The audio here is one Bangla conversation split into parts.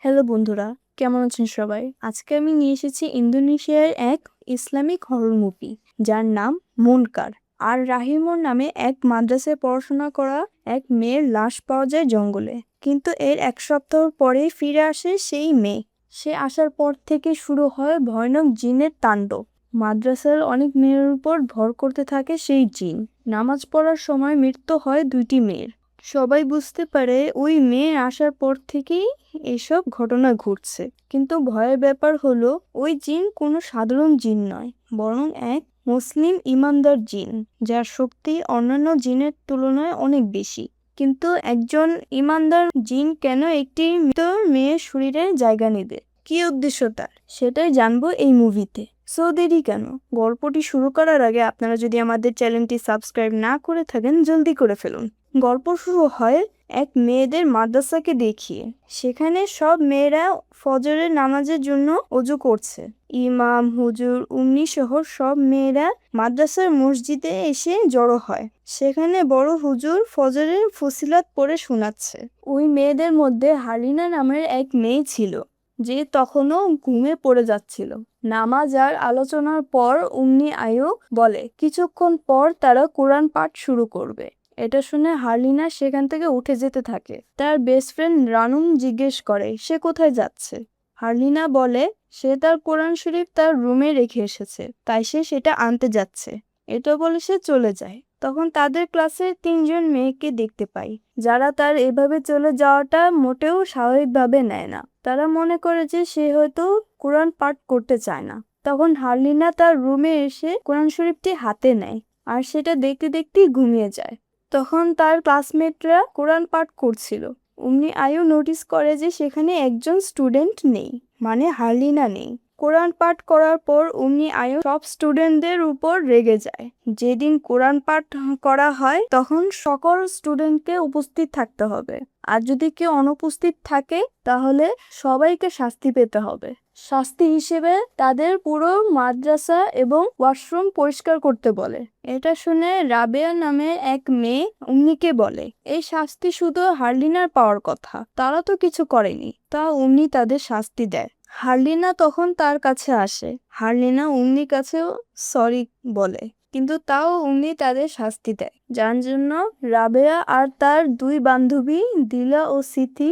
হ্যালো বন্ধুরা, কেমন আছেন সবাই? আজকে আমি নিয়ে এসেছি ইন্দোনেশিয়ার এক ইসলামিক হরর মুভি যার নাম মুনকার। আর রাহিমুর নামে এক মাদ্রাসায় পড়াশোনা করা এক মেয়ের লাশ পাওয়া যায় জঙ্গলে, কিন্তু এর এক সপ্তাহ পরেই ফিরে আসে সেই মেয়ে। সে আসার পর থেকে শুরু হয় ভয়ানক জিনের তাণ্ডব। মাদ্রাসার অনেক মেয়ের উপর ভর করতে থাকে সেই জিন। নামাজ পড়ার সময় মৃত্যু হয় 2টি মেয়ের। সবাই বুঝতে পারে ওই মেয়ে আসার পর থেকেই এসব ঘটনা ঘটছে। কিন্তু ভয়ের ব্যাপার হলো ওই জিন কোনো সাধারণ জিন নয়, বরং এক মুসলিম ইমানদার জিন, যার শক্তি অন্যান্য জিনের তুলনায় অনেক বেশি। কিন্তু একজন ইমানদার জিন কেন একটি মৃত মেয়ের শরীরে জায়গা নেবে? কি উদ্দেশ্য তার, সেটাই জানবো এই মুভিতে। সো দেরি কেন? গল্পটি শুরু করার আগে আপনারা যদি আমাদের চ্যানেলটি সাবস্ক্রাইব না করে থাকেন, জলদি করে ফেলুন। গল্প শুরু হয় এক মেয়েদের মাদ্রাসাকে দেখিয়ে। সেখানে সব মেয়েরা ফজরের নামাজের জন্য অজু করছে। ইমাম, হুজুর, উম্মি সহ সব মেয়েরা মাদ্রাসার মসজিদে এসে জড়ো হয়। সেখানে বড় হুজুর ফজরের ফজিলত পড়ে শোনাচ্ছে। ওই মেয়েদের মধ্যে হালিনা নামের এক মেয়ে ছিল, যে তখনও ঘুমে পড়ে যাচ্ছিল। নামাজ আর আলোচনার পর উম্মি আয়ু বলে কিছুক্ষণ পর তারা কোরআন পাঠ শুরু করবে। এটা শুনে হার্লিনা সেখান থেকে উঠে যেতে থাকে। তার বেস্ট ফ্রেন্ড রানুম জিজ্ঞেস করে সে কোথায় যাচ্ছে। হার্লিনা বলে সে তার কোরআন শরীফ তার রুমে রেখে এসেছে, তাই সে সেটা আনতে যাচ্ছে। এটা বলে সে চলে যায়। তখন তাদের ক্লাসের 3জন মেয়েকে দেখতে পাই, যারা তার এভাবে চলে যাওয়াটা মোটেও স্বাভাবিকভাবে নেয় না। তারা মনে করে যে সে হয়তো কোরআন পাঠ করতে চায় না। তখন হার্লিনা তার রুমে এসে কোরআন শরীফটি হাতে নেয়, আর সেটা দেখতে দেখতেই ঘুমিয়ে যায়। তখন তার ক্লাসমেটরা কোরআন পাঠ করছিল। অমনি আয়ু নোটিস করে যে সেখানে একজন স্টুডেন্ট নেই, মানে হার্লিনা নেই। কোরআন পাঠ করার পর অমনি আয়ু সব স্টুডেন্টদের উপর রেগে যায়। যেদিন কোরআন পাঠ করা হয় তখন সকল স্টুডেন্টকে উপস্থিত থাকতে হবে, আর যদি কেউ অনুপস্থিত থাকে তাহলে সবাইকে শাস্তি পেতে হবে। শাস্তি হিসেবে তাদের পুরো মাদ্রাসা এবং ওয়াশরুম পরিষ্কার করতে বলে। এটা শুনে রাবেয়া নামে এক মেয়ে উম্নিকে বলে এই শাস্তি শুধু হার্লিনার পাওয়ার কথা, তারা তো কিছু করেনি। তা উম্নি তাদের শাস্তি দেয়। হার্লিনা তখন তার কাছে আসে। হার্লিনা উম্নির কাছেও সরি বলে, কিন্তু তাও উম্নি তাদের শাস্তি দেয়, যার জন্য রাবেয়া আর তার 2 বান্ধবী দিলা ও সিথি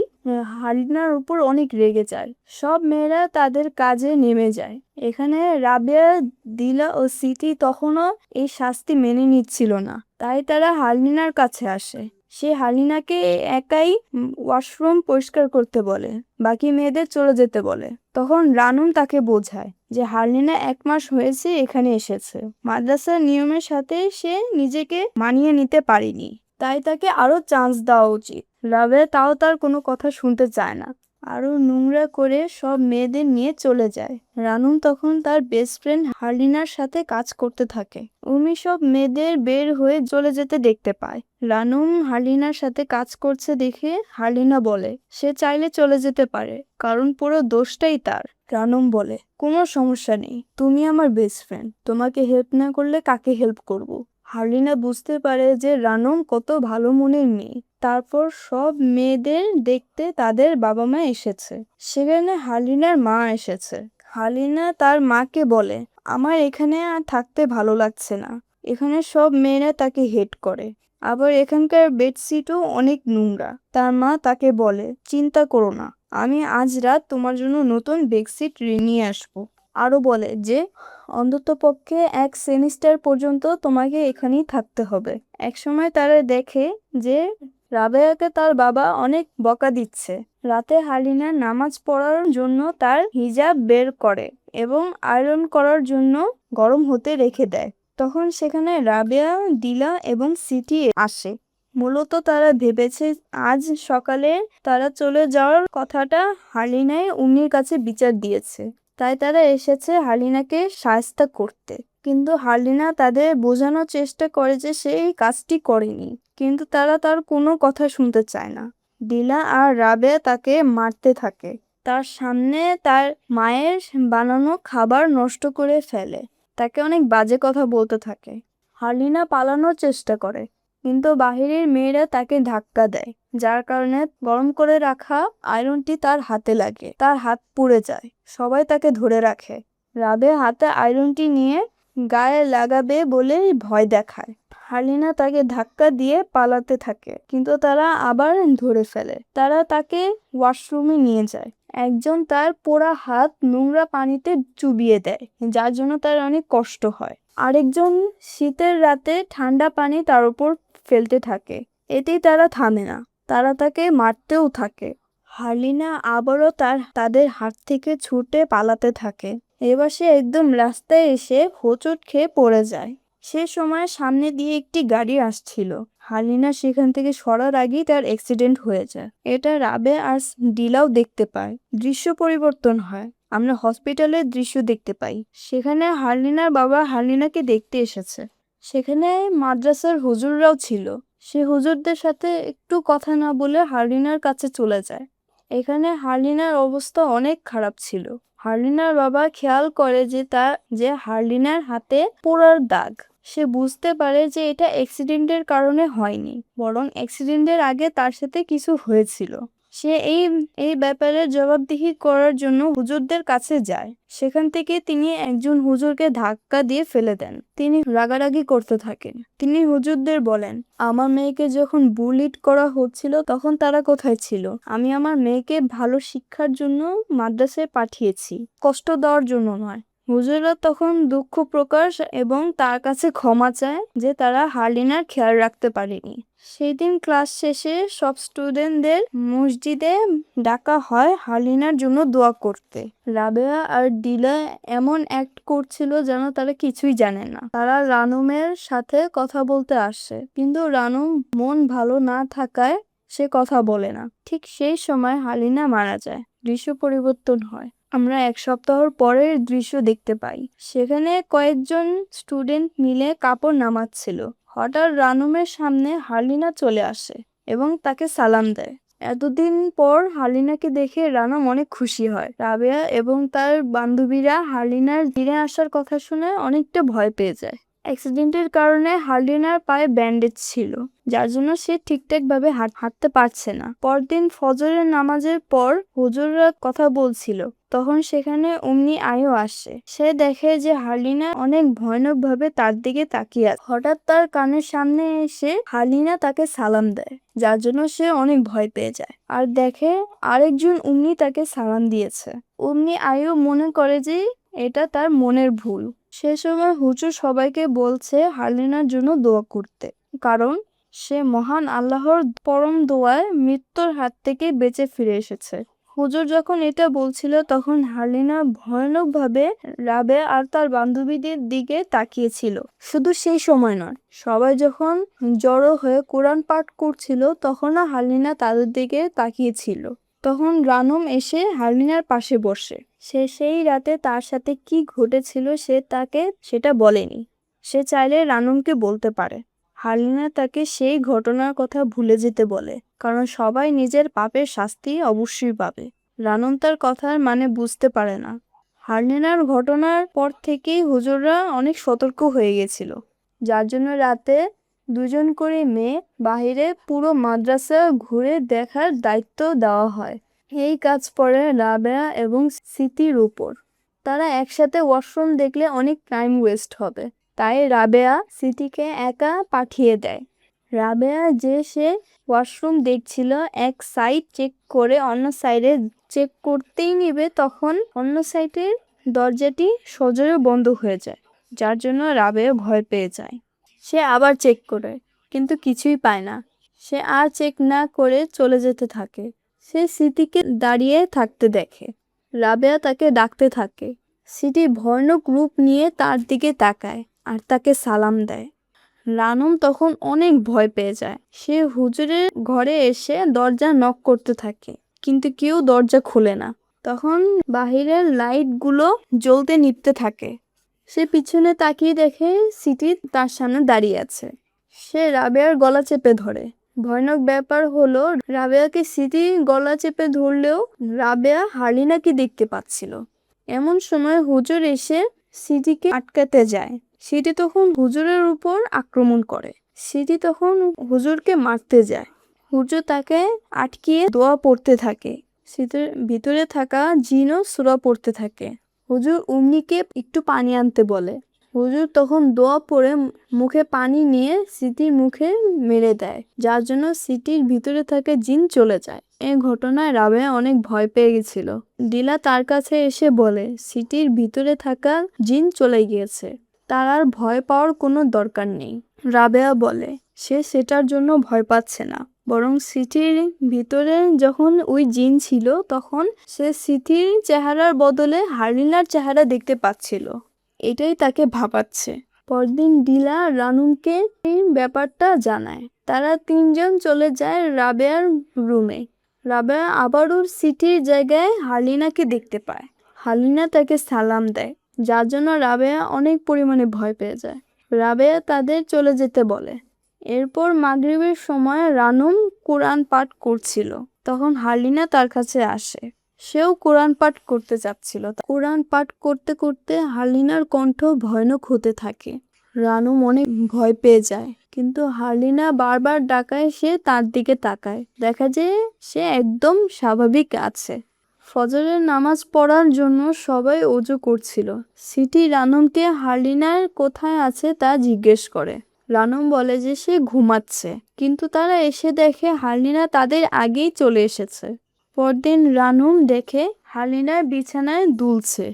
হার্লিনার উপর অনেক রেগে যায়। সব মেয়েরা তাদের কাজে নেমে যায়। এখানে রাবেয়া, দিলা ও সিথি তখনও এই শাস্তি মেনে নিচ্ছিল না, তাই তারা হার্লিনার কাছে আসে। সে হার্লিনাকে একাই ওয়াশরুম পরিষ্কার করতে বলে, বাকি মেয়েদের চলে যেতে বলে। তখন রানুম তাকে বোঝায় যে হার্লিনা 1 মাস হয়েছে এখানে এসেছে, মাদ্রাসার নিয়মের সাথে সে নিজেকে মানিয়ে নিতে পারেনি, তাই তাকে আরো চান্স দেওয়া উচিত। রাবেয়া তাও তার কোনো কথা শুনতে চায় না, আরো নোংরা করে সব মেয়েদের নিয়ে চলে যায়। রানুম তখন তার বেস্ট ফ্রেন্ড হার্লিনার সাথে কাজ করতে থাকে। উমি সব মেয়েদের বের হয়ে চলে যেতে দেখতে পায়। রানুম হার্লিনার সাথে কাজ করছে দেখে হার্লিনা বলে সে চাইলে চলে যেতে পারে, কারণ পুরো দোষটাই তার। রানুম বলে কোনো সমস্যা নেই, তুমি আমার বেস্ট ফ্রেন্ড, তোমাকে হেল্প না করলে কাকে হেল্প করব। হার্লিনা বুঝতে পারে যে রানুম কত ভালো মনের মেয়ে। তারপর সব মেয়েদের দেখতে তাদের বাবা মা এসেছে। সেখানে হার্লিনার মা এসেছে। হার্লিনা তার মাকে বলে আমার এখানে আর থাকতে ভালো লাগছে না। এখানে সব মেয়েরা তাকে হেট করে, আবার এখানকার বেডশিটও অনেক নোংরা। তার মা তাকে বলে চিন্তা করো না, আমি আজ রাত তোমার জন্য নতুন বেডশিট নিয়ে আসবো। আরো বলে যে অন্ততপক্ষে 1 সেমিস্টার পর্যন্ত তোমাকে এখানেই থাকতে হবে। একসময় তারা দেখে যে রাবেয়াকে তার বাবা অনেক বকা দিচ্ছে। রাতে হার্লিনা নামাজ পড়ার জন্য তার হিজাব বের করে এবং আয়রন করার জন্য গরম হতে রেখে দেয়। তখন সেখানে রাবেয়া, দিলা এবং সিটি আসে। মূলত তারা ভেবেছে আজ সকালে তারা চলে যাওয়ার কথাটা হার্লিনাই উম্মির কাছে বিচার দিয়েছে, তাই তারা এসেছে হার্লিনাকে শায়েস্তা করতে। কিন্তু হার্লিনা তাদের বোঝানোর চেষ্টা করে যে সে এই কাজটি করেনি, কিন্তু তারা তার কোনো কথা শুনতে চায় না। দিলা আর রাবেয়া তাকে মারতে থাকে। তার সামনে তার মায়ের বানানো খাবার নষ্ট করে ফেলে, তাকে অনেক বাজে কথা বলতে থাকে। হার্লিনা পালানোর চেষ্টা করে, কিন্তু বাহিরের মেয়েরা তাকে ধাক্কা দেয়, যার কারণে গরম করে রাখা আয়রনটি তার হাতে লাগে, তার হাত পুড়ে যায়। সবাই তাকে ধরে রাখে। রাবেয়া হাতে আয়রনটি নিয়ে গায়ে লাগাবে বলে ভয় দেখায়। হালিনা তাকে ধাক্কা দিয়ে পালাতে থাকে, কিন্তু তারা আবার ধরে ফেলে। তারা তাকে ওয়াশরুমে নিয়ে যায়। একজন তার পোড়া হাত নোংরা পানিতে চুবিয়ে দেয়, যার জন্য তার অনেক কষ্ট হয়। আরেকজন শীতের রাতে ঠান্ডা পানি তার উপর ফেলতে থাকে। এতেই তারা থামে না, তারা তাকে মারতেও থাকে। হালিনা আবারও তাদের হাত থেকে ছুটে পালাতে থাকে। এবার সে একদম রাস্তায় এসে হোঁচট খেয়ে পড়ে যায়। সে সময় সামনে দিয়ে একটি গাড়ি আসছিল। হালিনা সেখান থেকে সরার আগেই তার অ্যাক্সিডেন্ট হয়ে যায়। এটা রাবে আর ডিলাও দেখতে পায়। দৃশ্য পরিবর্তন হয়, আমরা হসপিটালের দৃশ্য দেখতে পাই। সেখানে হালিনার বাবা হালিনাকে দেখতে এসেছে। সেখানে মাদ্রাসার হুজুররাও ছিল। সে হুজুরদের সাথে একটু কথা না বলে হালিনার কাছে চলে যায়। এখানে হালিনার অবস্থা অনেক খারাপ ছিল। হালিনার বাবা খেয়াল করে যে হালিনার হাতে পোড়ার দাগ। সে বুঝতে পারে যে এটা অ্যাক্সিডেন্টের কারণে হয়নি, বরং অ্যাক্সিডেন্টের আগে তার সাথে কিছু হয়েছিল। সে এই ব্যাপারে জবাবদিহি করার জন্য হুজুরদের কাছে যায়। সেখান থেকে তিনি একজন হুজুরকে ধাক্কা দিয়ে ফেলে দেন। তিনি রাগারাগি করতে থাকেন। তিনি হুজুরদের বলেন, আমার মেয়েকে যখন বুলিড করা হচ্ছিল তখন তারা কোথায় ছিল? আমি আমার মেয়েকে ভালো শিক্ষার জন্য মাদ্রাসায় পাঠিয়েছি, কষ্ট দেওয়ার জন্য নয়। হুজুররা তখন দুঃখ প্রকাশ এবং তার কাছে ক্ষমা চায় যে তারা হালিনার খেয়াল রাখতে পারেনি। সেই দিন ক্লাস শেষে সব স্টুডেন্টদের মসজিদে ডাকা হয় হালিনার জন্য দোয়া করতে। রাবেয়া আর ডিলা এমন অ্যাক্ট করছিল যেন তারা কিছুই জানে না। তারা রানুমের সাথে কথা বলতে আসে, কিন্তু রানুম মন ভালো না থাকায় সে কথা বলে না। ঠিক সেই সময় হালিনা মারা যায়। দৃশ্য পরিবর্তন হয়। আমরা এক সপ্তাহ পরের দৃশ্য দেখতে পাই। সেখানে কয়েকজন স্টুডেন্ট মিলে কাপড় নামাচ্ছিল। হঠাৎ রানুমের সামনে হালিনা চলে আসে এবং তাকে সালাম দেয়। এতদিন পর হালিনাকে দেখে রানুম অনেক খুশি হয়। রাবেয়া এবং তার বান্ধবীরা হালিনার ফিরে আসার কথা শুনে অনেকটা ভয় পেয়ে যায়। অ্যাক্সিডেন্টের কারণে হালিনার পায়ে ব্যান্ডেজ ছিল, যার জন্য সে ঠিকঠাক ভাবে হাঁটতে পারছে না। পরদিন ফজরের নামাজের পর হুজুররা কথা বলছিল, তখন সেখানে অমনি আয়ও আসে। সে দেখে যে হালিনা অনেক ভয়ানক ভাবে তার দিকে তাকিয়ে আছে। হঠাৎ তার কানের সামনে এসে হালিনা তাকে সালাম দেয়, যার জন্য সে অনেক ভয় পেয়ে যায়। আর দেখে আরেকজন অমনি তাকে সালাম দিয়েছে। অমনি আয়ও মনে করে যে এটা তার মনের ভুল। সে সময় হুজুর সবাইকে বলছে হালিনার জন্য দোয়া করতে, কারণ সে মহান আল্লাহর পরম দোয়ায় মৃত্যুর হাত থেকে বেঁচে ফিরে এসেছে। হুজুর যখন এটা বলছিল তখন হালিনা ভয়ানকভাবে রাবে আর তার বান্ধবীদের দিকে তাকিয়েছিল। শুধু সেই সময় নয়, সবাই যখন জড়ো হয়ে কোরআন পাঠ করছিল তখনও হালিনা তাদের দিকে তাকিয়েছিল। তখন রানুম এসে হালিনার পাশে বসে। সে সেই রাতে তার সাথে কি ঘটেছিল সেটা বলেনি। সে চাইলে রানুমকে বলতে পারে। হালিনা তাকে সেই ঘটনার কথা ভুলে যেতে বলে, কারণ সবাই নিজের পাপের শাস্তি অবশ্যই পাবে। রানুম তার কথার মানে বুঝতে পারে না। হালিনার ঘটনার পর থেকেই হুজুররা অনেক সতর্ক হয়ে গেছিল, যার জন্য রাতে দুজন করে মেয়ে বাহিরে পুরো মাদ্রাসা ঘুরে দেখার দায়িত্ব দেওয়া হয়। এই কাজ পড়ে রাবেয়া এবং স্মৃতির উপর। তারা একসাথে ওয়াশরুম দেখলে অনেক টাইম ওয়েস্ট হবে, তাই রাবেয়া স্মৃতিকে একা পাঠিয়ে দেয়। রাবেয়া সে ওয়াশরুম দেখছিল, এক সাইড চেক করে অন্য সাইডে চেক করতেই নিবে, তখন অন্য সাইডের দরজাটি সজোরে বন্ধ হয়ে যায়, যার জন্য রাবেয়া ভয় পেয়ে যায়। সে আবার চেক করে, কিন্তু কিছুই পায় না। সে আর চেক না করে চলে যেতে থাকে। সে স্মৃতিকে দাঁড়িয়ে থাকতে দেখে। রাবেয়া তাকে ডাকতে থাকে। স্মৃতি ভয়ানক রূপ নিয়ে তার দিকে তাকায় আর তাকে সালাম দেয়। রানুম তখন অনেক ভয় পেয়ে যায়। সে হুজুরের ঘরে এসে দরজা নক করতে থাকে, কিন্তু কেউ দরজা খুলে না। তখন বাহিরের লাইটগুলো জ্বলতে নিভতে থাকে। সে পিছনে তাকিয়ে দেখে স্মৃতি তার সামনে দাঁড়িয়ে আছে। সে রাবেয়ার গলা চেপে ধরে। ভয়ানক ব্যাপার হলো, রাবেয়াকে স্মৃতি গলা চেপে ধরলেও রাবেয়া হালিনাকে দেখতে পাচ্ছিল। এমন সময় হুজুর এসে স্মৃতিকে আটকাতে যায়। স্মৃতি তখন হুজুরের উপর আক্রমণ করে। সিটি তখন হুজুরকে মারতে যায়। হুজুর তাকে আটকিয়ে দোয়া পড়তে থাকে। সিটির ভিতরে থাকা জিনও সূরা পড়তে থাকে। হুজুর উম্মিকে একটু পানি আনতে বলে। হুজুর তখন দোয়া পড়ে মুখে পানি নিয়ে সিটির মুখে মেরে দেয়, যার জন্য সিটির ভিতরে থাকা জিন চলে যায়। এই ঘটনায় রাবেয়া অনেক ভয় পেয়ে গেছিল। দিলা তার কাছে এসে বলে সিটির ভিতরে থাকা জিন চলে গিয়েছে, তার আর ভয় পাওয়ার কোনো দরকার নেই। রাবেয়া বলে সে সেটার জন্য ভয় পাচ্ছে না, বরং সিটির ভিতরে যখন ওই জিন ছিল তখন সে সিটির চেহারার বদলে হারিনার চেহারা দেখতে পাচ্ছিল, এটাই তাকে ভাবাচ্ছে। পরদিন দিলা রানুমকে এই ব্যাপারটা জানায়। তারা তিনজন চলে যায় রাবেয়ার রুমে। রাবেয়া আবারও সিটির জায়গায় হালিনাকে দেখতে পায়। হালিনা তাকে সালাম দেয়, যার জন্য রাবেয়া অনেক পরিমাণে ভয় পেয়ে যায়। রাবেয়া তাদের চলে যেতে বলে। এরপর মাগরিবের সময় রানুম কোরআন পাঠ করছিল, তখন হালিনা তার কাছে আসে। সেও কোরআন পাঠ করতে চাচ্ছিল। কোরআন পাঠ করতে করতে হালিনার কণ্ঠ ভয়ানক হতে থাকে। রানুম অনেক ভয় পেয়ে যায়, কিন্তু হালিনা বারবার ডাকায় সে তার দিকে তাকায়, দেখা যায় সে একদম স্বাভাবিক আছে। ফজরের নামাজ পড়ার জন্য সবাই ওযু করছিল। সিটি রানুমকে হালিনার কোথায় আছে তা জিজ্ঞেস করে। রানুম বলে যে সে ঘুমাচ্ছে, কিন্তু তারা এসে দেখে হালিনা তাদের আগেই চলে এসেছে। পরদিন রানুম দেখে হালিনার বিছানায় দুলছে।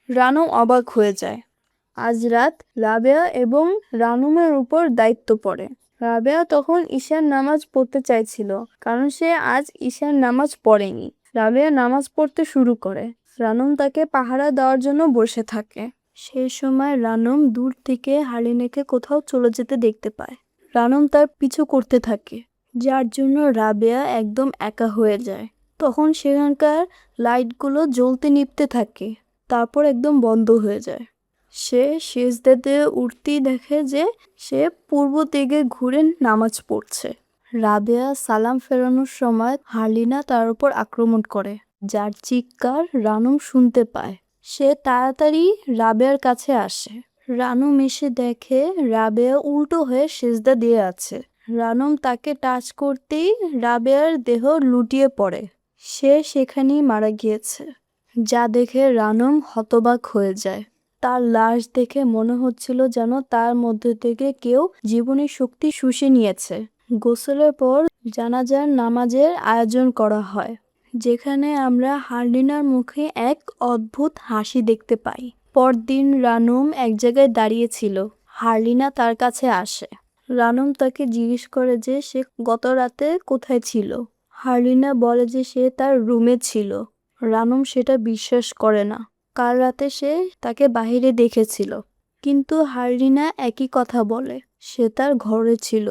রানুম অবাক হয়ে যায়। আজ রাত রাবেয়া এবং রানুমের উপর দায়িত্ব পড়ে। রাবেয়া তখন ঈশার নামাজ পড়তে চাইছিল, কারণ সে আজ ঈশার নামাজ পড়েনি। রাবেয়া নামাজ পড়তে শুরু করে। রানুম তাকে পাহারা দেওয়ার জন্য বসে থাকে। সেই সময় রানুম দূর থেকে হালিনাকে কোথাও চলে যেতে দেখতে পায়। রানুম তার পিছু করতে থাকে, যার জন্য রাবেয়া একদম একা হয়ে যায়। তখন সেখানকার লাইটগুলো জ্বলতে নিভতে থাকে, তারপর একদম বন্ধ হয়ে যায়। সে সিজদাতে উঠতেই দেখে যে সে পূর্ব দিকে ঘুরে নামাজ পড়ছে। রাবেয়া সালাম ফেরানোর সময় হালিনা তার উপর আক্রমণ করে, যার চিৎকার রানুম শুনতে পায়। সে তাড়াতাড়ি রাবেয়ার কাছে আসে। রানুম এসে দেখে রাবেয়া উল্টো হয়ে সিজদা দিয়ে আছে। রানুম তাকে টাচ করতেই রাবেয়ার দেহ লুটিয়ে পড়ে। সে সেখানেই মারা গিয়েছে, যা দেখে রানুম হতবাক হয়ে যায়। তার লাশ দেখে মনে হচ্ছিল যেন তার মধ্যে থেকে কেউ জীবনের শক্তি শুষে নিয়েছে। গোসলের পর জানাজার নামাজের আয়োজন করা হয়, যেখানে আমরা হালিনার মুখে এক অদ্ভুত হাসি দেখতে পাই। পরদিন রানুম এক জায়গায় দাঁড়িয়েছিল। হালিনা তার কাছে আসে। রানুম তাকে জিজ্ঞেস করে যে সে গত রাতে কোথায় ছিল। হালিনা বলে যে সে তার রুমে ছিল। রানুম সেটা বিশ্বাস করে না। কাল রাতে সে তাকে বাহিরে দেখেছিল, কিন্তু হালিনা একই কথা বলে, সে তার ঘরে ছিল।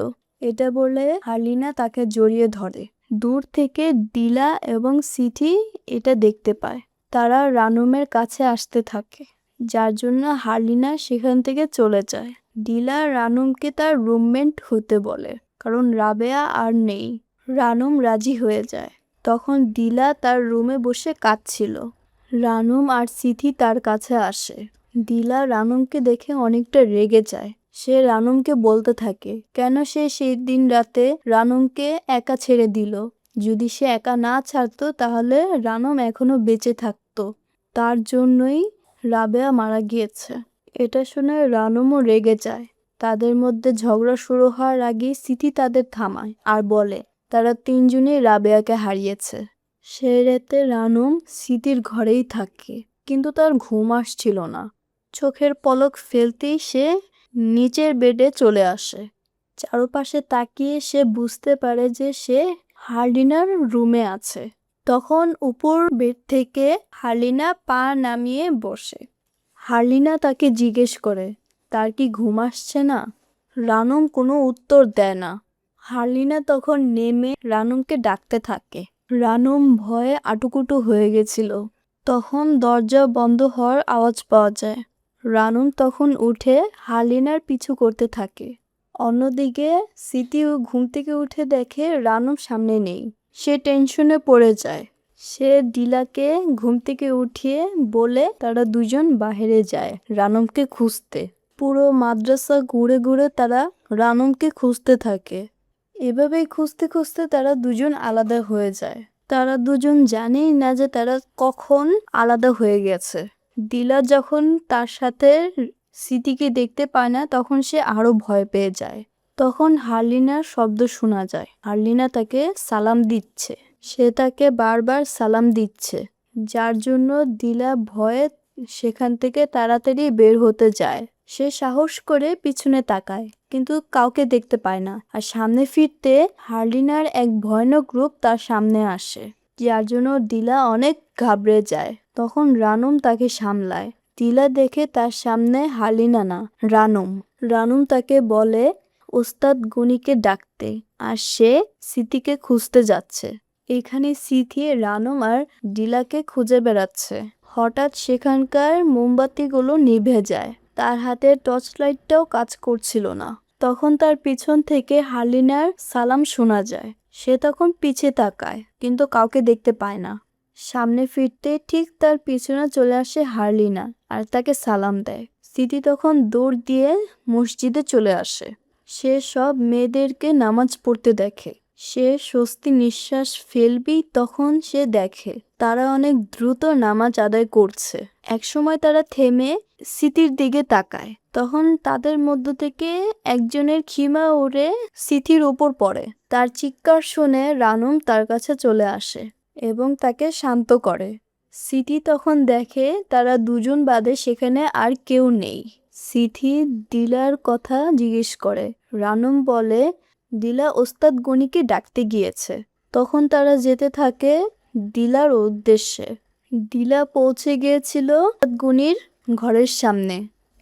এটা বলে হালিনা তাকে জড়িয়ে ধরে। দূর থেকে দিলা এবং সিটি এটা দেখতে পায়। তারা রানুমের কাছে আসতে থাকে, যার জন্য হালিনা সেখান থেকে চলে যায়। দিলা রানুমকে তার রুমমেট হতে বলে, কারণ রাবেয়া আর নেই। রানুম রাজি হয়ে যায়। তখন দিলা তার রুমে বসে কাঁদছিল। রানুম আর সিথি তার কাছে আসে। দিলা রানুমকে দেখে অনেকটা রেগে যায়। সে রানুমকে বলতে থাকে কেন সে সেই দিন রাতে রানুমকে একা ছেড়ে দিল। যদি সে একা না ছাড়তো তাহলে রানুম এখনো বেঁচে থাকতো। তার জন্যই রাবেয়া মারা গিয়েছে। এটা শুনে রানুমও রেগে যায়। তাদের মধ্যে ঝগড়া শুরু হওয়ার আগেই সিথি তাদের থামায় আর বলে তারা তিনজনই রাবেয়াকে হারিয়েছে। সেই রাতে রানুম সিথির ঘরেই থাকে, কিন্তু তার ঘুম আসছিল না। চোখের পলক ফেলতেই সে নিচের বেডে চলে আসে। চারপাশে তাকিয়ে সে বুঝতে পারে যে সে হালিনার রুমে আছে। তখন উপর বেড থেকে হালিনা পা নামিয়ে বসে। হালিনা তাকে জিজ্ঞেস করে তার কি ঘুম আসছে না। রানুম কোনো উত্তর দেয় না। হালিনা তখন নেমে রানুমকে ডাকতে থাকে। রানুম ভয়ে আটুকুটু হয়ে গেছিল। তখন দরজা বন্ধ হওয়ার আওয়াজ পাওয়া যায়। রানুম তখন উঠে হালিনার পিছু করতে থাকে। অন্যদিকে সিটিও ঘুম থেকে উঠে দেখে রানুম সামনে নেই। সে টেনশনে পড়ে যায়। সে দিলাকে ঘুম থেকে উঠিয়ে বলে তারা দুজন বাইরে যায় রানুমকে খুঁজতে। পুরো মাদ্রাসা ঘুরে ঘুরে তারা রানমকে খুঁজতে থাকে। এভাবেই খুঁজতে খুঁজতে তারা দুজন আলাদা হয়ে যায়। তারা দুজন জানেই না যে তারা কখন আলাদা হয়ে গেছে। দিলা যখন তার সাথে স্মৃতিকে দেখতে পায় না তখন সে আরো ভয় পেয়ে যায়। তখন হারলিনার শব্দ শোনা যায়। হারলিনা তাকে সালাম দিচ্ছে। সে তাকে বারবার সালাম দিচ্ছে, যার জন্য দিলা ভয়ে সেখান থেকে তাড়াতাড়ি বের হতে যায়। সে সাহস করে পিছনে তাকায়, কিন্তু কাউকে দেখতে পায় না। আর সামনে ফিরতে হারলিনার এক ভয়ানক রূপ তার সামনে আসে, যার জন্য দিলা অনেক ঘাবড়ে যায়। তখন রানম তাকে সামলায়। দিলা দেখে তার সামনে হারলিনা না, রানম। রানম তাকে বলে ওস্তাদ গনিকে ডাকতে, আর সে স্মৃতিকে খুঁজতে যাচ্ছে। এখানে স্মৃতি রানম আর দিলাকে খুঁজে বেড়াচ্ছে। হঠাৎ সেখানকার মোমবাতিগুলো নিভে যায়। তার হাতের টর্চ লাইটটাও কাজ করছিল না। তখন তার পিছন থেকে হারলিনার সালাম শোনা যায়। সে তখন পিছে তাকায়, কিন্তু কাউকে দেখতে পায় না। সামনে ফিরতে ঠিক তার পিছনে চলে আসে হারলিনা আর তাকে সালাম দেয়। স্মৃতি তখন দৌড় দিয়ে মসজিদে চলে আসে। সে সব মেয়েদেরকে নামাজ পড়তে দেখে। সে স্বস্তি নিঃশ্বাস ফেলবেই তখন সে দেখে তারা অনেক দ্রুত নামাজ আদায় করছে। একসময় তারা থেমে স্মৃতির দিকে তাকায়। তখন তাদের মধ্য থেকে একজনের খিমা উড়ে স্মৃতির উপর পড়ে। তার চিৎকার শুনে রানম তার কাছে চলে আসে এবং তাকে শান্ত করে। স্মৃতি তখন দেখে তারা দুজন বাদে সেখানে আর কেউ নেই। স্মৃতি দিলার কথা জিজ্ঞেস করে। রানম বলে দিলা ওস্তাদ গনিকে ডাকতে গিয়েছে। তখন তারা যেতে থাকে দিলার উদ্দেশ্যে। দিলা পৌঁছে গিয়েছিল ওস্তাদ গনির ঘরের সামনে।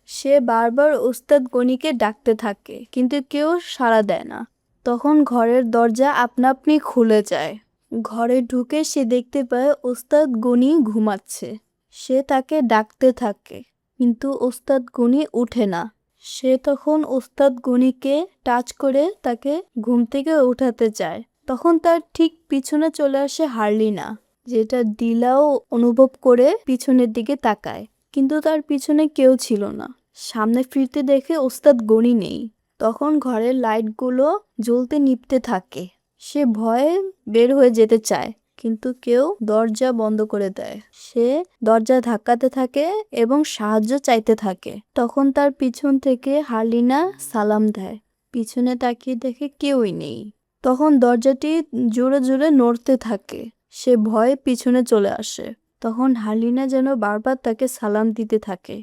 সে বারবার ওস্তাদ গনিকে ডাকতে থাকে, কিন্তু কেউ সাড়া দেয় না। তখন ঘরের দরজা আপনা আপনি খুলে যায়। ঘরে ঢুকে সে দেখতে পায় ওস্তাদ গনি ঘুমাচ্ছে। সে তাকে ডাকতে থাকে, কিন্তু ওস্তাদ গনি উঠে না। সে তখন ওস্তাদ গনিকে টাচ করে তাকে ঘুম থেকে উঠাতে চায়। তখন তার ঠিক পিছনে চলে আসে হারলিনা, যেটা দিলাও অনুভব করে পিছনের দিকে তাকায়, কিন্তু তার পিছনে কেউ ছিল না। সামনে ফিরতে দেখে ওস্তাদ গনি নেই। তখন ঘরের লাইটগুলো জ্বলতে নিভতে থাকে। সে ভয়ে বের হয়ে যেতে চায়, কিন্তু কেউ দরজা বন্ধ করে দেয়। সে দরজা ধাক্কাতে থাকে এবং সাহায্য চাইতে থাকে। তখন তার পিছন থেকে হারলিনা সালাম দেয়। পিছনে তাকিয়ে দেখে কেউই নেই। তখন দরজাটি জোরে জোরে নড়তে থাকে। সে ভয়ে পিছনে চলে আসে। তখন হারলিনা যেন বারবার তাকে সালাম দিতে থাকে।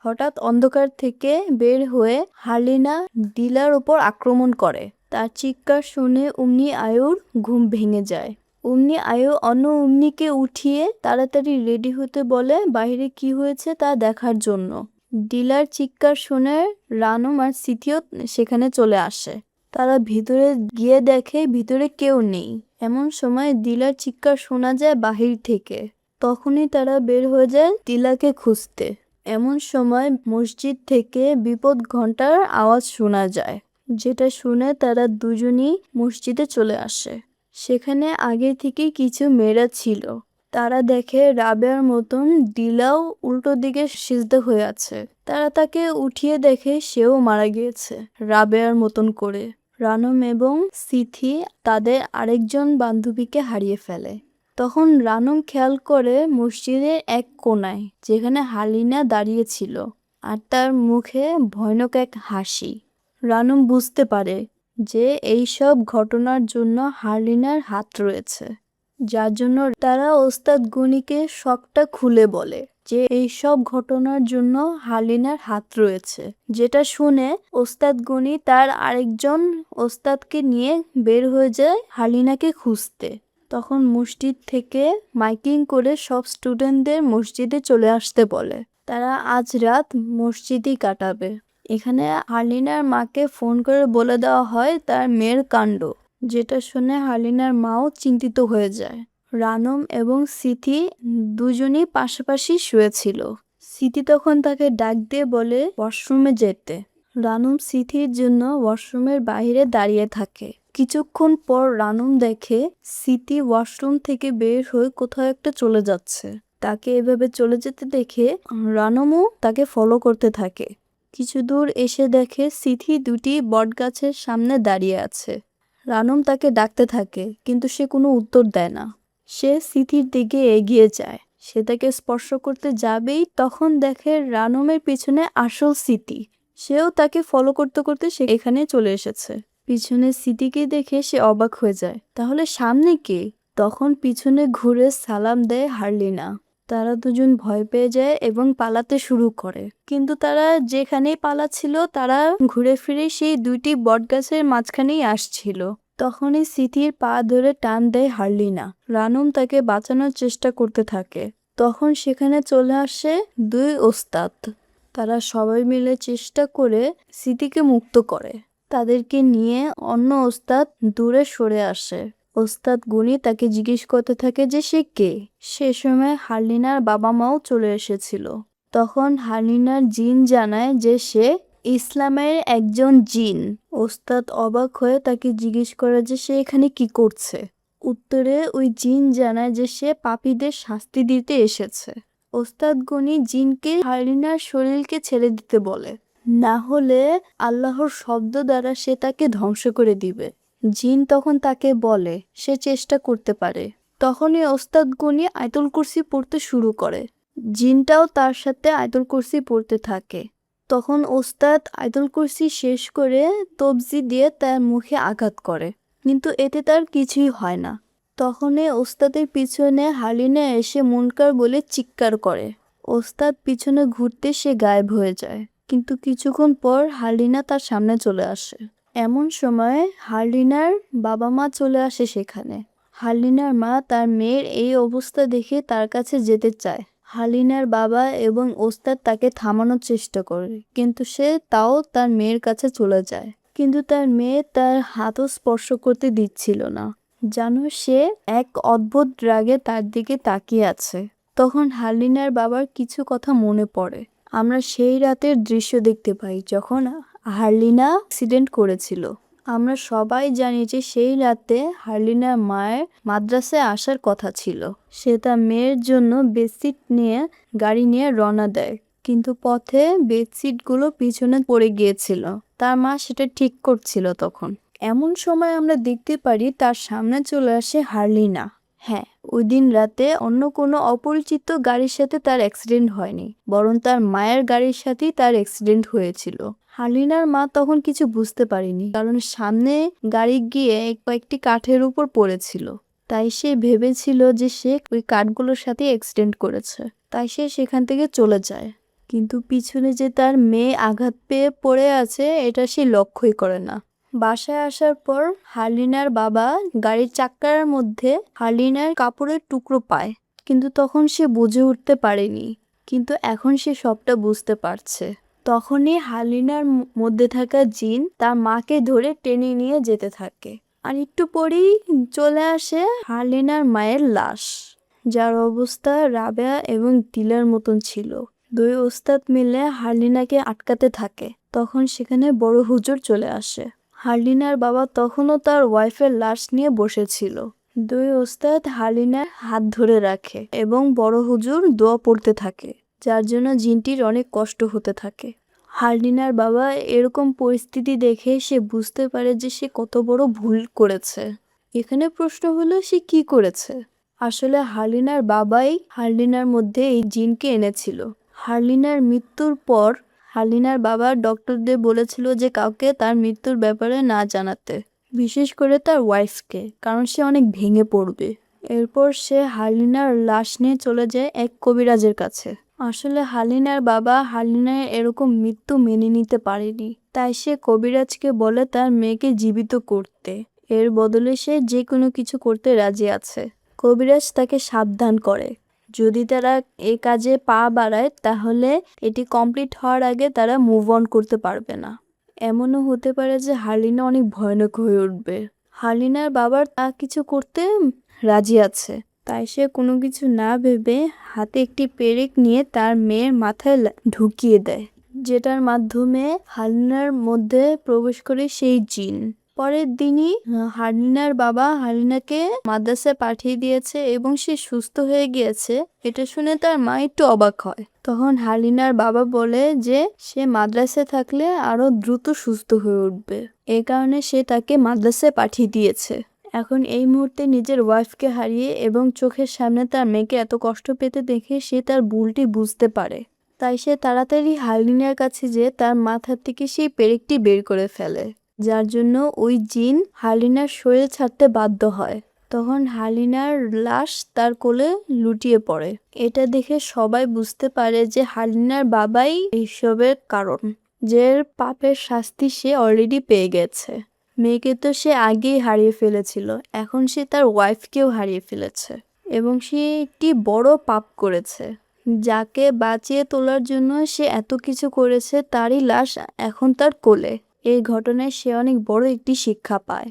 হঠাৎ অন্ধকার থেকে বের হয়ে হারলিনা দিলার উপর আক্রমণ করে। তার চিৎকার শুনে উম্নি আয়ুর ঘুম ভেঙে যায়। উম্নি আয়ু অন্য উম্নিকে উঠিয়ে তাড়াতাড়ি রেডি হতে বলে বাইরে কি হয়েছে তা দেখার জন্য। দিলার চিৎকার শুনে রানম আর স্মৃতিও সেখানে চলে আসে। তারা ভিতরে গিয়ে দেখে ভিতরে কেউ নেই। এমন সময় দিলার চিৎকার শোনা যায় বাহির থেকে। তখনই তারা বের হয়ে যায় দিলাকে খুঁজতে। এমন সময় মসজিদ থেকে বিপদ ঘণ্টার আওয়াজ শোনা যায়, যেটা শুনে তারা দুজনই মসজিদে চলে আসে। সেখানে আগে থেকে কিছু মেয়েরা ছিল। তারা দেখে রাবেয়ার মতন দিলাও উল্টো দিকে সিজদা হয়ে আছে। তারা তাকে উঠিয়ে দেখে সেও মারা গিয়েছে রাবেয়ার মতন করে। রানম এবং সিথি তাদের আরেকজন বান্ধবীকে হারিয়ে ফেলে। তখন রানম খেয়াল করে মসজিদের এক কোণায় যেখানে হারলিনা দাঁড়িয়ে ছিল, আর তার মুখে ভয়ানক এক হাসি। রানম বুঝতে পারে যে এই সব ঘটনার জন্য হারলিনার হাত রয়েছে, যার জন্য তারা ওস্তাদ গনিকে সবটা খুলে বলে যে এই সব ঘটনার জন্য হারলিনার হাত রয়েছে। যেটা শুনে ওস্তাদ গনি তার আরেকজন ওস্তাদকে নিয়ে বের হয়ে যায় হারলিনাকে খুঁজতে। তখন মসজিদ থেকে মাইকিং করে সব স্টুডেন্টদের মসজিদে চলে আসতে বলে। তারা আজ রাত মসজিদেই কাটাবে। এখানে হারলিনার মাকে ফোন করে বলে দেওয়া হয় তার মেয়ের কাণ্ড, যেটা শুনে হারলিনার মাও চিন্তিত হয়ে যায়। রানম এবং সিথি দুজনই পাশাপাশি শুয়েছিল। সিথি তখন তাকে ডাক দিয়ে বলে ওয়াশরুমে যেতে। রানম সিথির জন্য ওয়াশরুমের বাইরে দাঁড়িয়ে থাকে। কিছুক্ষণ পর রানম দেখে সিথি ওয়াশরুম থেকে বের হয়ে কোথাও একটা চলে যাচ্ছে। তাকে এভাবে চলে যেতে দেখে রানমও তাকে ফলো করতে থাকে। কিছু দূর এসে দেখে সিথি দুটি বটগাছের সামনে দাঁড়িয়ে আছে। রানম তাকে ডাকতে থাকে, কিন্তু সে কোনো উত্তর দেয় না। সে সিথির দিকে এগিয়ে যায়। সে তাকে স্পর্শ করতে যাবেই তখন দেখে রানমের পিছনে আসল সিথি। সেও তাকে ফলো করতে করতে সে এখানে চলে এসেছে। পিছনে সিথিকে দেখে সে অবাক হয়ে যায়। তাহলে সামনে কে? তখন পিছনে ঘুরে সালাম দেয় হারলিনা। তারা দুজন ভয় পেয়ে যায় এবং পালাতে শুরু করে, কিন্তু তারা যেখানেই পালাচ্ছিল তারা ঘুরে ফিরে সেই দুইটি বটগাছের মাঝখানেই আসছিল। তখনই সিথির পা ধরে টান দেয় হারলিনা। রানম তাকে বাঁচানোর চেষ্টা করতে থাকে। তখন সেখানে চলে আসে দুই ওস্তাদ। তারা সবাই মিলে চেষ্টা করে সিথিকে মুক্ত করে। তাদেরকে নিয়ে অন্য ওস্তাদ দূরে সরে আসে। ওস্তাদ গনি তাকে জিজ্ঞেস করতে থাকে যে সে কে। সে সময় হারলিনার বাবা মাও চলে এসেছিল। তখন হারলিনার জিন জানায় যে সে ইসলামের একজন জিন। ওস্তাদ অবাক হয়ে তাকে জিজ্ঞেস করে যে সে এখানে কি করছে। উত্তরে ওই জিন জানায় যে সে পাপীদের শাস্তি দিতে এসেছে। ওস্তাদ গনি জিনকে হারলিনার শরীরকে ছেড়ে দিতে বলে, না হলে আল্লাহর শব্দ দ্বারা সে তাকে ধ্বংস করে দিবে। জিন তখন তাকে বলে সে চেষ্টা করতে পারে। তখনই ওস্তাদ গনি আয়াতুল কুরসি পড়তে শুরু করে। জিনটাও তার সাথে আয়াতুল কুরসি পড়তে থাকে। তখন ওস্তাদ আয়াতুল কুরসি শেষ করে তবজি দিয়ে তার মুখে আঘাত করে, কিন্তু এতে তার কিছুই হয় না। তখনই ওস্তাদের পিছনে হারলিনা এসে মুনকার বলে চিৎকার করে। ওস্তাদ পিছনে ঘুরতে সে গায়েব হয়ে যায়, কিন্তু কিছুক্ষণ পর হারলিনা তার সামনে চলে আসে। এমন সময় হারলিনার বাবা মা চলে আসে সেখানে। হারলিনার মা তার মেয়ের এই অবস্থা দেখে তার কাছে যেতে চায়। হারলিনার বাবা এবং ওস্তাদ তাকে থামানোর চেষ্টা করে, কিন্তু সে তাও তার মেয়ের কাছে চলে যায়। কিন্তু তার মেয়ে তার হাতও স্পর্শ করতে দিচ্ছিল না, জানো সে এক অদ্ভুত রাগে তার দিকে তাকিয়ে আছে। তখন হারলিনার বাবার কিছু কথা মনে পড়ে। আমরা সেই রাতের দৃশ্য দেখতে পাই যখন হারলিনা অ্যাক্সিডেন্ট করেছিল। আমরা সবাই জানি যে সেই রাতে হারলিনার মায়ের মাদ্রাসায় আসার কথা ছিল। সে তার মেয়ের জন্য বেডশিট নিয়ে গাড়ি নিয়ে রওনা দেয়, কিন্তু পথে বেডশিটগুলো পিছনে পড়ে গিয়েছিল। তার মা সেটা ঠিক করছিল তখন। এমন সময় আমরা দেখতে পারি তার সামনে চলে আসে হারলিনা। হ্যাঁ, ওই দিন রাতে অন্য কোনো অপরিচিত গাড়ির সাথে তার অ্যাক্সিডেন্ট হয়নি, বরং তার মায়ের গাড়ির সাথেই তার অ্যাক্সিডেন্ট হয়েছিল। হারলিনার মা তখন কিছু বুঝতে পারেনি, কারণ সামনে গাড়ি গিয়ে কয়েকটি কাঠের উপর পড়েছিল। তাই সে ভেবেছিল যে সে ওই কাঠগুলোর সাথে অ্যাক্সিডেন্ট করেছে, তাই সে সেখান থেকে চলে যায়। কিন্তু পিছনে যে তার মেয়ে আঘাত পেয়ে পড়ে আছে এটা সে লক্ষ্যই করে না। বাসায় আসার পর হারলিনার বাবা গাড়ির চাকার মধ্যে হারলিনার কাপড়ের টুকরো পায়, কিন্তু তখন সে বুঝে উঠতে পারেনি। কিন্তু এখন সে সবটা বুঝতে পারছে। তখনই হারলিনার মধ্যে থাকা জিন তার মাকে ধরে টেনে নিয়ে যেতে থাকে। আর একটু পরেই চলে আসে হারলিনার মায়ের লাশ, যার অবস্থা রাবেয়া এবং দিলার মতন ছিল। দুই ওস্তাদ মিলে হারলিনাকে আটকাতে থাকে। তখন সেখানে বড় হুজুর চলে আসে। হারলিনার বাবা তখনও তার ওয়াইফের লাশ নিয়ে বসেছিল। দুই ওস্তাদ হারলিনার হাত ধরে রাখে এবং বড় হুজুর দোয়া পড়তে থাকে, যার জন্য জিনটির অনেক কষ্ট হতে থাকে। হারলিনার বাবা এরকম পরিস্থিতি দেখে সে বুঝতে পারে যে সে কত বড় ভুল করেছে। এখানে প্রশ্ন হলো সে কি করেছে। আসলে হারলিনার বাবাই হারলিনার মধ্যে এই জিনকে এনেছিল। হারলিনার মৃত্যুর পর হারলিনার বাবা ডক্টরদের বলেছিল যে কাউকে তার মৃত্যুর ব্যাপারে না জানাতে, বিশেষ করে তার ওয়াইফকে, কারণ সে অনেক ভেঙে পড়বে। এরপর সে হারলিনার লাশ নিয়ে চলে যায় এক কবিরাজের কাছে। আসলে হারলিনার বাবা হারলিনার এরকম মৃত্যু মেনে নিতে পারেনি, তাই সে কবিরাজকে বলে তার মেয়েকে জীবিত করতে। এর বদলে সে যে কোনো কিছু করতে রাজি আছে। কবিরাজ তাকে সাবধান করে, যদি তারা এই কাজে পা বাড়ায় তাহলে এটি কমপ্লিট হওয়ার আগে তারা মুভ অন করতে পারবে না। এমনও হতে পারে যে হারলিনা অনেক ভয়ানক হয়ে উঠবে। হারলিনার বাবার তা কিছু করতে রাজি আছে, তাই সে কোনো কিছু না ভেবে হাতে একটি পেরেক নিয়ে তার মেয়ের মাথায় ঢুকিয়ে দেয়, যেটার মাধ্যমে হারলিনার মধ্যে প্রবেশ করে সেই জিন। পরের দিনই হালিনার বাবা হালিনাকে মাদ্রাসায় পাঠিয়ে দিয়েছে এবং সে সুস্থ হয়ে গিয়েছে। এটা শুনে তার মা একটু অবাক হয়। তখন হালিনার বাবা বলে যে সে মাদ্রাসায় থাকলে আরো দ্রুত সুস্থ হয়ে উঠবে, এই কারণে সে তাকে মাদ্রাসায় পাঠিয়ে দিয়েছে। এখন এই মুহূর্তে নিজের ওয়াইফকে হারিয়ে এবং চোখের সামনে তার মেয়েকে এত কষ্ট পেতে দেখে সে তার ভুলটি বুঝতে পারে। তাই সে তাড়াতাড়ি হালিনার কাছে যেয়ে তার মাথার থেকে সেই পেরেকটি বের করে ফেলে, যার জন্য ওই জিন হালিনার শরীর ছাড়তে বাধ্য হয়। তখন হালিনার লাশ তার কোলে লুটিয়ে পড়ে। এটা দেখে সবাই বুঝতে পারে যে হালিনার বাবাই এইসবের কারণ, যে পাপের শাস্তি সে অলরেডি পেয়ে গেছে। মেয়েকে তো সে আগেই হারিয়ে ফেলেছিল, এখন সে তার ওয়াইফকেও হারিয়ে ফেলেছে এবং সে একটি বড় পাপ করেছে। যাকে বাঁচিয়ে তোলার জন্য সে এত কিছু করেছে, তারই লাশ এখন তার কোলে। এই ঘটনায় সে অনেক বড় একটি শিক্ষা পায়।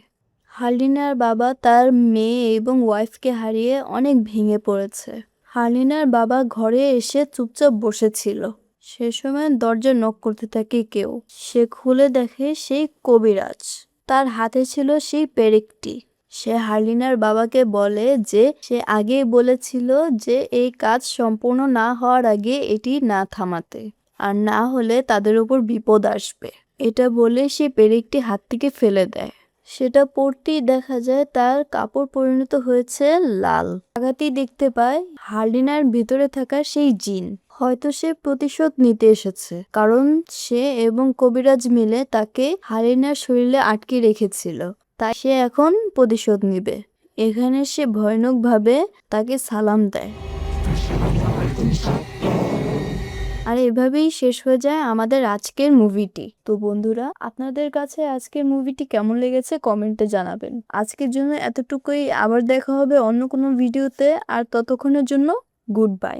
হালিনার বাবা তার মেয়ে এবং ওয়াইফকে হারিয়ে অনেক ভেঙে পড়েছে। হালিনার বাবা ঘরে এসে চুপচাপ বসেছিল। সে সময় দরজা নক করতে থাকে কেউ। সে খুলে দেখে সেই কবিরাজ, তার হাতে ছিল সেই পেরেকটি। সে হালিনার বাবাকে বলে যে সে আগেই বলেছিল যে এই কাজ সম্পূর্ণ না হওয়ার আগে এটি না থামাতে, আর না হলে তাদের উপর বিপদ আসবে। এটা বলে সে পেরেকটি হাত থেকে ফেলে দেয়। সেটা পড়তেই দেখা যায় তার কাপড় পরিণত হয়েছে লাল। তাকাতেই দেখতে পায় হালিনার ভিতরে থাকা সেই জিন। হয়তো সে প্রতিশোধ নিতে এসেছে, কারণ সে এবং কবিরাজ মিলে তাকে হালিনার শরীরে আটকে রেখেছিল। তাই সে এখন প্রতিশোধ নিবে। এখানে সে ভয়ানকভাবে তাকে সালাম দেয়। আর এভাবেই শেষ হয়ে যায় আমাদের আজকের মুভিটি। তো বন্ধুরা, আপনাদের কাছে আজকের মুভিটি কেমন লেগেছে কমেন্টে জানাবেন। আজকের জন্য এতটুকুই, আবার দেখা হবে অন্য কোনো ভিডিওতে। আর ততক্ষণের জন্য গুড বাই।